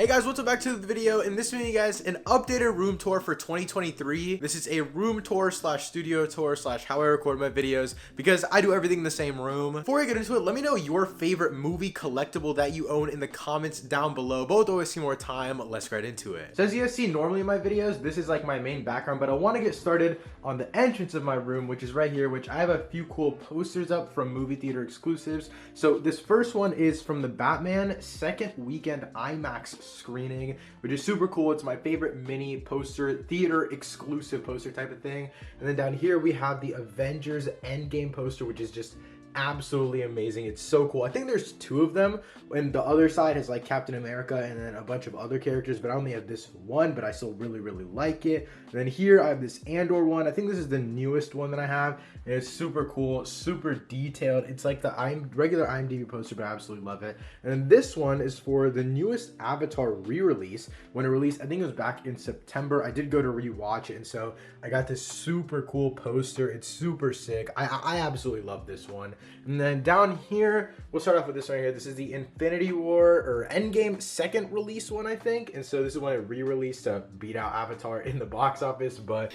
Hey guys, welcome back to the video. In this video, guys, an updated room tour for 2023. This is a room tour slash studio tour slash how I record my videos because I do everything in the same room. Before I get into it, let me know your favorite movie collectible that you own in the comments down below. Both always see more time. Let's get into it. So as you guys see normally in my videos, this is like my main background, but I want to get started on the entrance of my room, which is right here, which I have a few cool posters up from movie theater exclusives. So this first one is from the Batman second weekend IMAX screening, which is super cool. It's my favorite mini poster, theater exclusive poster type of thing. And then down here we have the Avengers Endgame poster, which is just absolutely amazing. It's so cool. I think there's two of them, and the other side has like Captain America and then a bunch of other characters, but I only have this one, but I still really like it. And then here I have this Andor one. I think this is the newest one that I have, and it's super cool, super detailed. It's like the regular IMDb poster, but I absolutely love it. And then this one is for the newest Avatar re-release. When it released, I think it was back in September. I did go to rewatch it, and so I got this super cool poster. It's super sick. I absolutely love this one. And then down here, we'll start off with this one here. This is the Infinity War or Endgame second release one, I think. And so this is when it re-released to beat out Avatar in the box office, but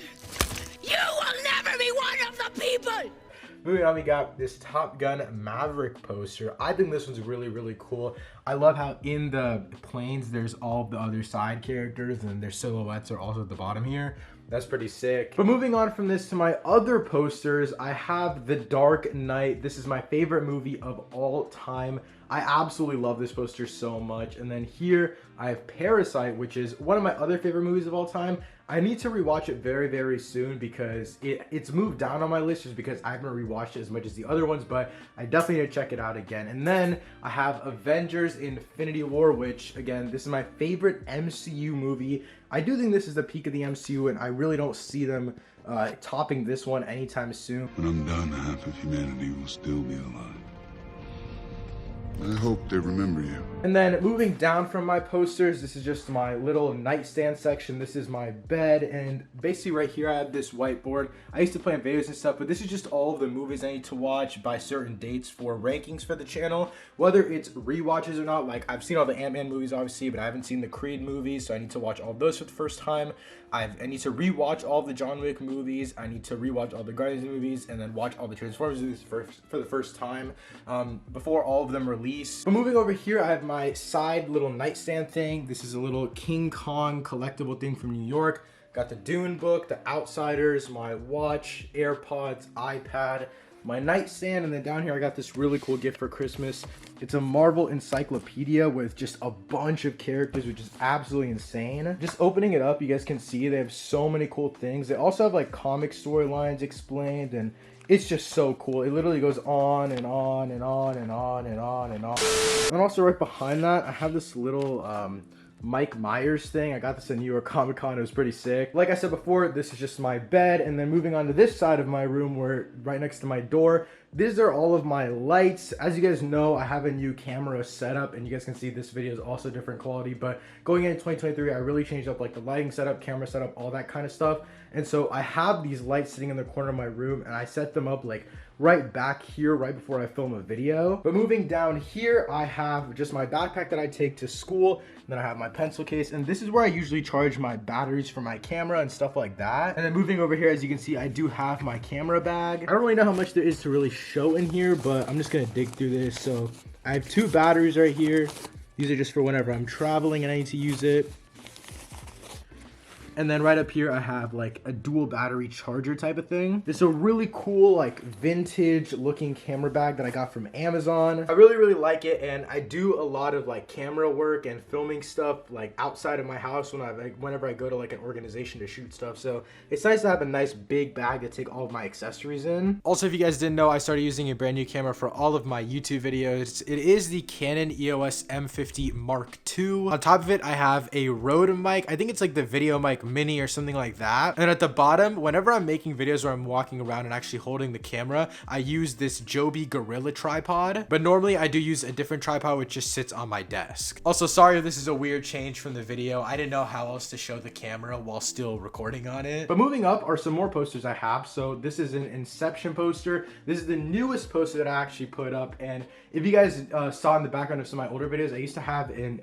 you will never be one of the people! Moving on, we got this Top Gun Maverick poster. I think this one's really cool. I love how in the planes there's all of the other side characters and their silhouettes are also at the bottom here. That's pretty sick. But moving on from this to my other posters, I have The Dark Knight. This is my favorite movie of all time. I absolutely love this poster so much. And then here I have Parasite, which is one of my other favorite movies of all time. I need to rewatch it very soon because it's moved down on my list just because I haven't rewatched it as much as the other ones, but I definitely need to check it out again. And then I have Avengers Infinity War, which again, this is my favorite MCU movie. I do think this is the peak of the MCU, and I really don't see them topping this one anytime soon. When I'm done, half of humanity will still be alive. I hope they remember you. And then moving down from my posters, this is just my little nightstand section. This is my bed, and basically right here I have this whiteboard. I used to play in videos and stuff, but this is just all of the movies I need to watch by certain dates for rankings for the channel, whether it's rewatches or not. Like, I've seen all the Ant-Man movies obviously, but I haven't seen the Creed movies, so I need to watch all of those for the first time. I need to rewatch all the John Wick movies. I need to rewatch all the Guardians movies, and then watch all the Transformers movies for the first time before all of them release. But moving over here, I have my side little nightstand thing. This is a little King Kong collectible thing from New York. Got the Dune book, the Outsiders, my watch, AirPods, iPad, my nightstand, and then down here I got this really cool gift for Christmas. It's a Marvel encyclopedia with just a bunch of characters, which is absolutely insane. Just opening it up, you guys can see they have so many cool things. They also have like comic storylines explained, and it's just so cool. It literally goes on and on and on and on and on and on. And also right behind that, I have this little Mike Myers thing. I got this at New York Comic Con. It was pretty sick. Like I said before, this is just my bed. And then moving on to this side of my room, where right next to my door, these are all of my lights. As you guys know, I have a new camera setup, and you guys can see this video is also different quality, but going into 2023, I really changed up like the lighting setup, camera setup, all that kind of stuff. And so I have these lights sitting in the corner of my room, and I set them up like right back here right before I film a video. But moving down here, I have just my backpack that I take to school. And then I have my pencil case, and this is where I usually charge my batteries for my camera and stuff like that. And then moving over here, as you can see, I do have my camera bag. I don't really know how much there is to really show in here, but I'm just gonna dig through this. So I have two batteries right here. These are just for whenever I'm traveling and I need to use it. And then right up here, I have like a dual battery charger type of thing. This is a really cool, like vintage looking camera bag that I got from Amazon. I really like it, and I do a lot of like camera work and filming stuff like outside of my house whenever I go to like an organization to shoot stuff. So it's nice to have a nice big bag to take all of my accessories in. Also, if you guys didn't know, I started using a brand new camera for all of my YouTube videos. It is the Canon EOS M50 Mark II. On top of it, I have a Rode mic. I think it's like the video mic Mini or something like that. And at the bottom, whenever I'm making videos where I'm walking around and actually holding the camera, I use this Joby Gorilla tripod, but normally I do use a different tripod which just sits on my desk. Also, sorry if this is a weird change from the video. I didn't know how else to show the camera while still recording on it. But moving up are some more posters I have. So this is an Inception poster. This is the newest poster that I actually put up, and if you guys saw in the background of some of my older videos, I used to have Into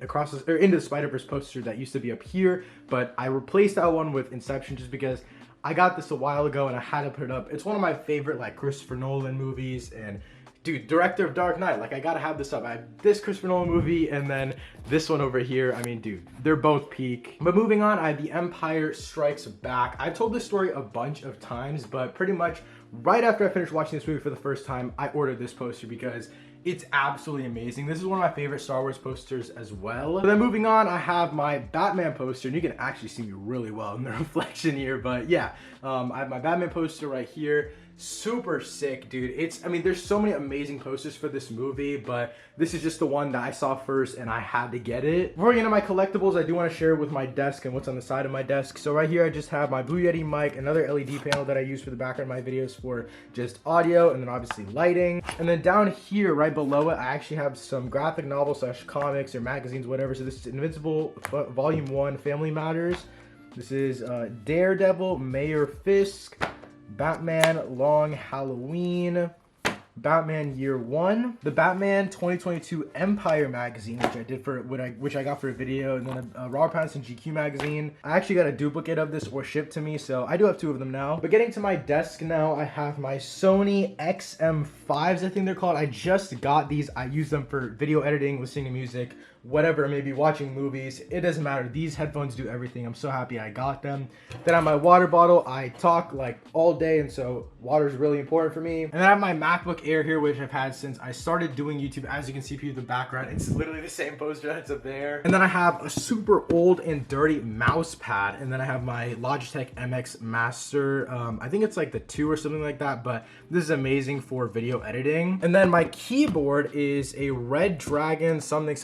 the Spider-Verse poster that used to be up here, but I replaced that one with Inception just because I got this a while ago and I had to put it up. It's one of my favorite like Christopher Nolan movies, and dude, director of Dark Knight, like I gotta have this up. I have this Christopher Nolan movie and then this one over here. I mean, dude, they're both peak. But moving on, I have The Empire Strikes Back. I've told this story a bunch of times, but pretty much right after I finished watching this movie for the first time, I ordered this poster because it's absolutely amazing. This is one of my favorite Star Wars posters as well. But then moving on, I have my Batman poster, and you can actually see me really well in the reflection here, but yeah, I have my Batman poster right here. Super sick, dude. I mean, there's so many amazing posters for this movie, but this is just the one that I saw first and I had to get it. Before we get into my collectibles, I do want to share with my desk and what's on the side of my desk. So right here, I just have my Blue Yeti mic, another LED panel that I use for the background of my videos for just audio, and then obviously lighting. And then down here, right below it, I actually have some graphic novels / comics or magazines, whatever. So this is Invincible Volume 1, Family Matters. This is Daredevil, Mayor Fisk, Batman Long Halloween, Batman Year One, the Batman 2022 Empire magazine, which I did for which I got for a video, and then a Robert Pattinson GQ magazine. I actually got a duplicate of this or shipped to me, so I do have 2 of them now. But getting to my desk now, I have my Sony XM5s, I think they're called. I just got these. I use them for video editing, listening to music, whatever, maybe watching movies. It doesn't matter. These headphones do everything. I'm so happy I got them. Then I have my water bottle. I talk like all day, and so water is really important for me. And then I have my MacBook Air here, which I've had since I started doing YouTube. As you can see through the background, it's literally the same poster that's up there. And then I have a super old and dirty mouse pad. And then I have my Logitech MX Master. I think it's like the 2 or something like that, but this is amazing for video editing. And then my keyboard is a Red Dragon something.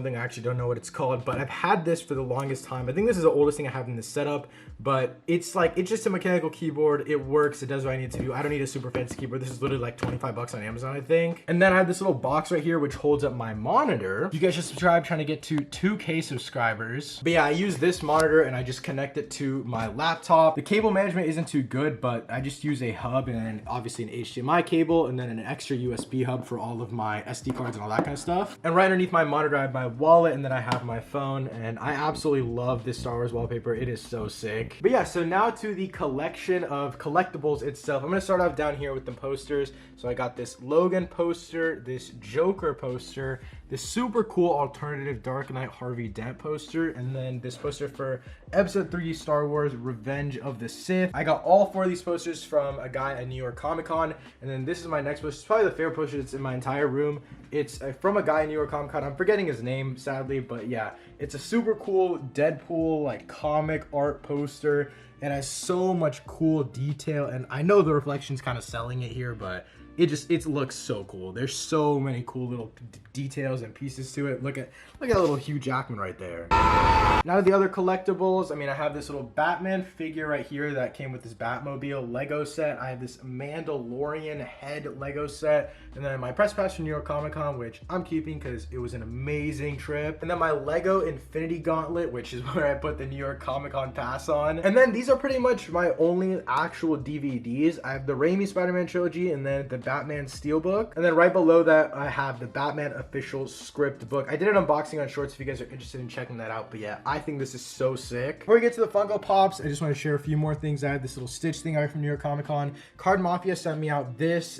I actually don't know what it's called, but I've had this for the longest time. I think this is the oldest thing I have in this setup, but it's just a mechanical keyboard. It works. It does what I need to do. I don't need a super fancy keyboard. This is literally like 25 bucks on Amazon, I think. And then I have this little box right here, which holds up my monitor. You guys should subscribe, trying to get to 2K subscribers. But yeah, I use this monitor and I just connect it to my laptop. The cable management isn't too good, but I just use a hub and then obviously an HDMI cable and then an extra USB hub for all of my SD cards and all that kind of stuff. And right underneath my monitor, I have my wallet, and then I have my phone, and I absolutely love this Star Wars wallpaper. It is so sick. But yeah, so now to the collection of collectibles itself. I'm gonna start off down here with the posters. So I got this Logan poster, this Joker poster, this super cool alternative Dark Knight Harvey Dent poster, and then this poster for Episode 3 Star Wars Revenge of the Sith. I got all 4 of these posters from a guy at New York Comic Con, and then this is my next poster. It's probably the favorite poster that's in my entire room. It's from a guy in New York Comic Con. I'm forgetting his name, sadly, but yeah, it's a super cool Deadpool like comic art poster. It has so much cool detail, and I know the reflection's kind of selling it here, but it looks so cool. There's so many cool little details and pieces to it. Look at little Hugh Jackman right there. Now the other collectibles, I mean, I have this little Batman figure right here that came with this Batmobile Lego set. I have this Mandalorian head Lego set, and then my press pass from New York Comic Con, which I'm keeping because it was an amazing trip. And then my Lego Infinity Gauntlet, which is where I put the New York Comic Con pass on. And then these are pretty much my only actual DVDs. I have the Raimi Spider-Man trilogy, and then the Batman Steelbook. And then right below that, I have the Batman official script book. I did an unboxing on Shorts if you guys are interested in checking that out. But yeah, I think this is so sick. Before we get to the Funko Pops, I just want to share a few more things. I had this little Stitch thing I got from New York Comic Con. Card Mafia sent me out this,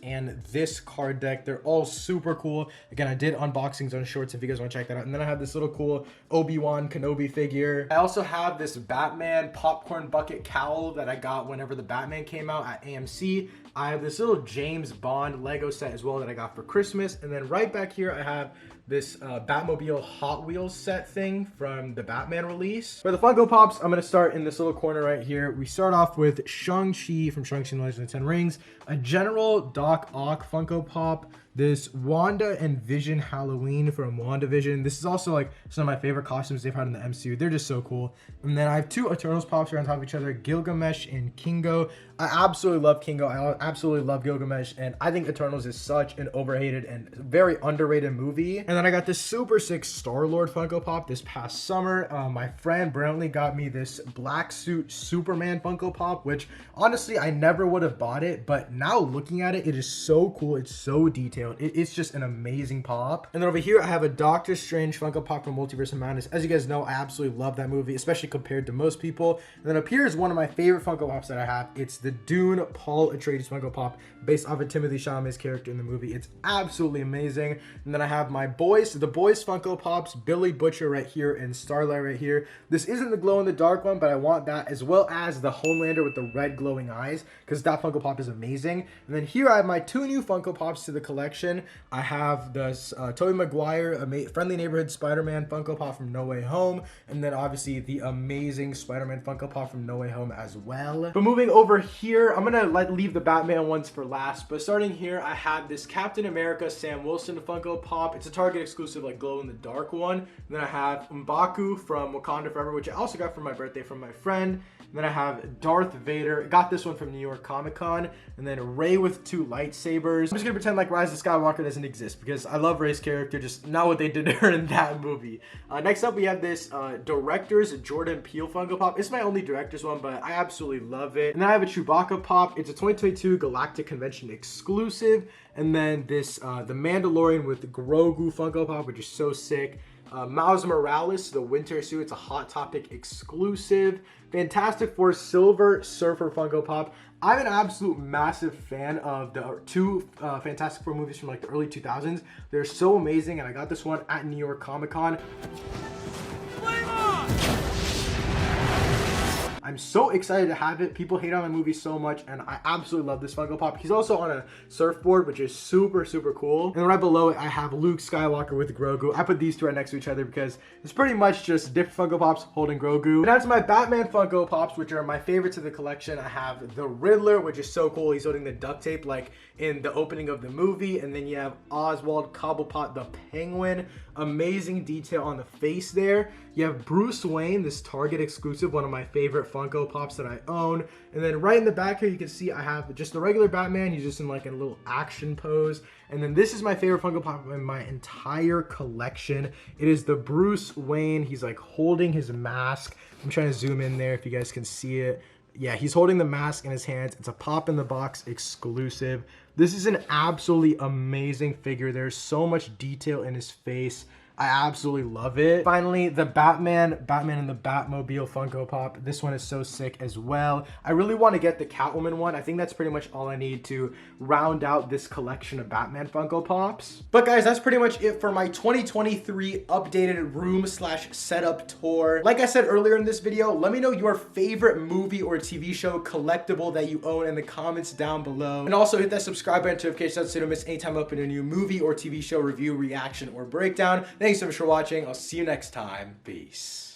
and this card deck. They're all super cool. Again, I did unboxings on Shorts if you guys want to check that out. And then I have this little cool Obi-Wan Kenobi figure. I also have this Batman popcorn bucket cowl that I got whenever the Batman came out at AMC. I have this little James Bond Lego set as well that I got for Christmas. And then right back here, I have this Batmobile Hot Wheels set thing from the Batman release. For the Funko Pops, I'm going to start in this little corner right here. We start off with Shang-Chi from Shang-Chi and the Legend of the Ten Rings, a General Doc Ock Funko Pop, this Wanda and Vision Halloween from WandaVision. This is also like some of my favorite costumes they've had in the MCU. They're just so cool. And then I have two Eternals Pops right on top of each other, Gilgamesh and Kingo. I absolutely love Kingo. I absolutely love Gilgamesh. And I think Eternals is such an overhated and very underrated movie. And then I got this super sick Star-Lord Funko Pop this past summer. My friend Brantley got me this black suit Superman Funko Pop, which honestly, I never would have bought it. But now looking at it, it is so cool. It's so detailed. It's just an amazing pop. And then over here, I have a Doctor Strange Funko Pop from Multiverse of Madness. As you guys know, I absolutely love that movie, especially compared to most people. And then up here is one of my favorite Funko Pops that I have. It's the Dune Paul Atreides Funko Pop based off of Timothée Chalamet's character in the movie. It's absolutely amazing. And then I have my boys, the boys Funko Pops, Billy Butcher right here and Starlight right here. This isn't the glow-in-the-dark one, but I want that, as well as the Homelander with the red glowing eyes, because that Funko Pop is amazing. And then here I have my two new Funko Pops to the collection. I have this Tobey Maguire, a Friendly Neighborhood Spider-Man Funko Pop from No Way Home, and then obviously the amazing Spider-Man Funko Pop from No Way Home as well. But moving over here, I'm gonna leave the Batman ones for last, but starting here, I have this Captain America Sam Wilson Funko Pop. It's a Target exclusive, like glow-in-the-dark one. And then I have M'Baku from Wakanda Forever, which I also got for my birthday from my friend. And then I have Darth Vader. Got this one from New York Comic Con. And then Rey with two lightsabers. I'm just gonna pretend like Rise of Skywalker doesn't exist because I love Rey's character, just not what they did to her in that movie. Next up, we have this Director's Jordan Peele Funko Pop. It's my only Director's one, but I absolutely love it. And then I have a Chewbacca Pop. It's a 2022 Galactic Convention exclusive. And then this The Mandalorian with Grogu Funko Pop, which is so sick. Miles Morales, the winter suit. It's a Hot Topic exclusive. Fantastic Four Silver Surfer Funko Pop. I'm an absolute massive fan of the two Fantastic Four movies from like the early 2000s. They're so amazing, and I got this one at New York Comic Con. I'm so excited to have it. People hate on the movie so much, and I absolutely love this Funko Pop. He's also on a surfboard, which is super, super cool. And right below it, I have Luke Skywalker with Grogu. I put these two right next to each other because it's pretty much just different Funko Pops holding Grogu. And that's my Batman Funko Pops, which are my favorites of the collection. I have the Riddler, which is so cool. He's holding the duct tape like in the opening of the movie. And then you have Oswald Cobblepot, the Penguin. Amazing detail on the face there. You have Bruce Wayne, this Target exclusive, one of my favorite Funko Pops that I own. And then right in the back here, you can see I have just the regular Batman. He's just in like a little action pose. And then this is my favorite Funko Pop in my entire collection. It is the Bruce Wayne. He's like holding his mask. I'm trying to zoom in there if you guys can see it. Yeah, he's holding the mask in his hands. It's a Pop in the Box exclusive. This is an absolutely amazing figure. There's so much detail in his face. I absolutely love it. Finally, the Batman and the Batmobile Funko Pop. This one is so sick as well. I really want to get the Catwoman one. I think that's pretty much all I need to round out this collection of Batman Funko Pops. But guys, that's pretty much it for my 2023 updated room/setup tour. Like I said earlier in this video, let me know your favorite movie or TV show collectible that you own in the comments down below. And also hit that subscribe button notification so you don't miss any time I upload a new movie or TV show review, reaction, or breakdown. Thanks so much for watching. I'll see you next time. Peace.